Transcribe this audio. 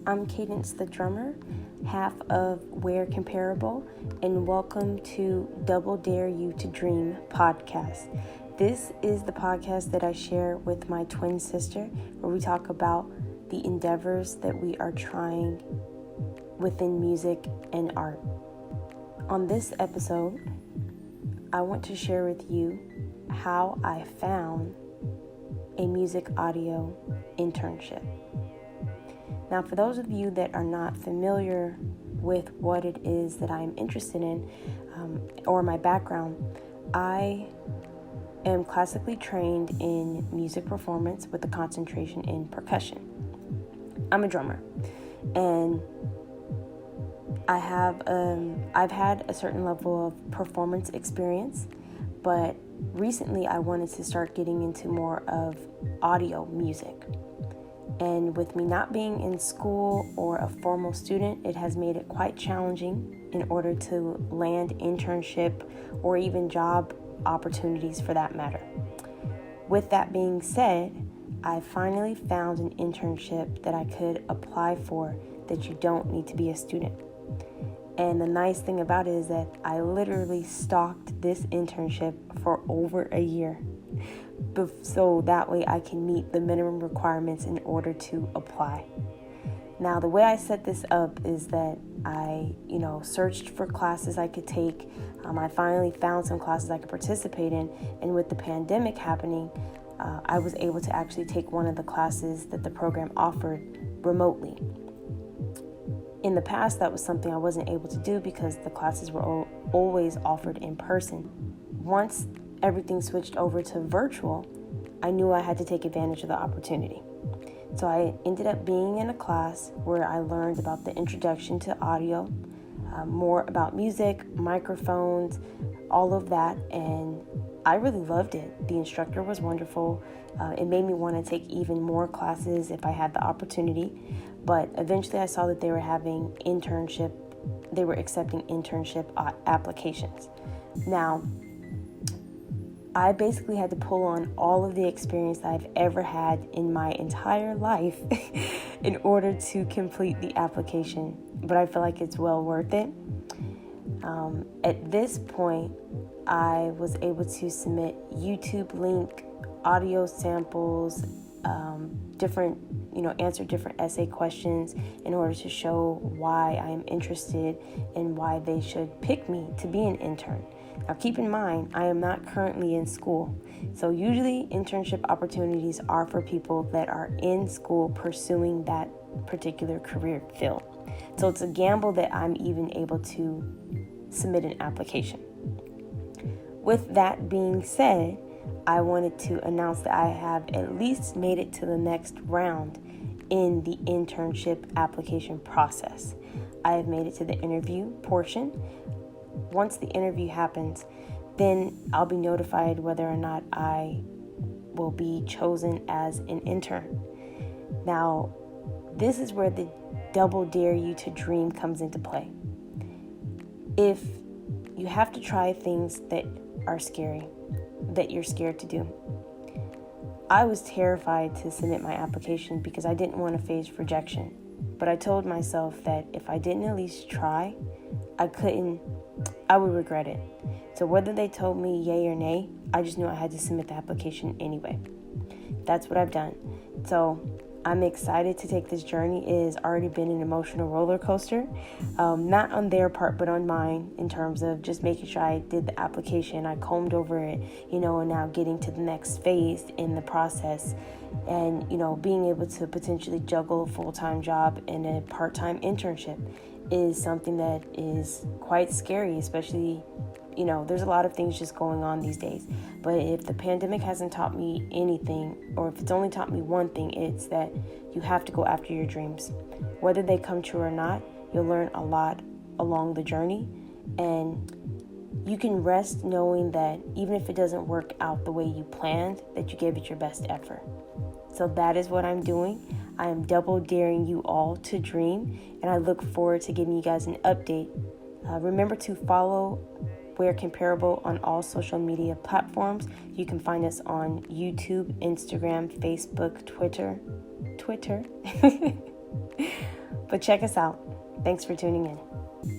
I'm Cadence the drummer, half of Ware, Compairable, and welcome to Double Dare You to Dream podcast. This is the podcast that I share with my twin sister, where we talk about the endeavors that we are trying within music and art. On this episode, I want to share with you how I found a music audio internship. Now, for those of you that are not familiar with what it is that I'm interested in, or my background, I am classically trained in music performance with a concentration in percussion. I'm a drummer, and I've had a certain level of performance experience, but recently I wanted to start getting into more of audio music. And with me not being in school or a formal student, it has made it quite challenging in order to land internship or even job opportunities for that matter. With that being said, I finally found an internship that I could apply for that you don't need to be a student. And the nice thing about it is that I literally stalked this internship for over a year. So that way I can meet the minimum requirements in order to apply. Now, the way I set this up is that I, searched for classes I could take. I finally found some classes I could participate in. And with the pandemic happening, I was able to actually take one of the classes that the program offered remotely. In the past, that was something I wasn't able to do because the classes were always offered in person. Once everything switched over to virtual, I knew I had to take advantage of the opportunity. So I ended up being in a class where I learned about the introduction to audio, more about music, microphones, all of that, and I really loved it. The instructor was wonderful. It made me want to take even more classes if I had the opportunity, but eventually I saw that they were accepting internship applications. Now, I basically had to pull on all of the experience that I've ever had in my entire life in order to complete the application, but I feel like it's well worth it. At this point, I was able to submit YouTube link, audio samples, answer different essay questions in order to show why I am interested and why they should pick me to be an intern. Now, keep in mind, I am not currently in school. So usually internship opportunities are for people that are in school pursuing that particular career field. So it's a gamble that I'm even able to submit an application. With that being said, I wanted to announce that I have at least made it to the next round in the internship application process. I have made it to the interview portion. Once the interview happens, then I'll be notified whether or not I will be chosen as an intern. Now, this is where the Double Dare You to Dream comes into play. If you have to try things that are scary, that you're scared to do. I was terrified to submit my application because I didn't want to face rejection. But I told myself that if I didn't at least try, I would regret it. So whether they told me yay or nay, I just knew I had to submit the application anyway. That's what I've done. So I'm excited to take this journey. It has already been an emotional roller coaster, not on their part, but on mine, in terms of just making sure I did the application, I combed over it, and now getting to the next phase in the process, and, being able to potentially juggle a full-time job and a part-time internship is something that is quite scary, especially, there's a lot of things just going on these days. But if the pandemic hasn't taught me anything, or if it's only taught me one thing, it's that you have to go after your dreams. Whether they come true or not, you'll learn a lot along the journey, and you can rest knowing that even if it doesn't work out the way you planned, that you gave it your best effort. So that is what I'm doing. I am double daring you all to dream, and I look forward to giving you guys an update. Remember to follow Ware Compairable on all social media platforms. You can find us on YouTube, Instagram, Facebook, Twitter. But check us out. Thanks for tuning in.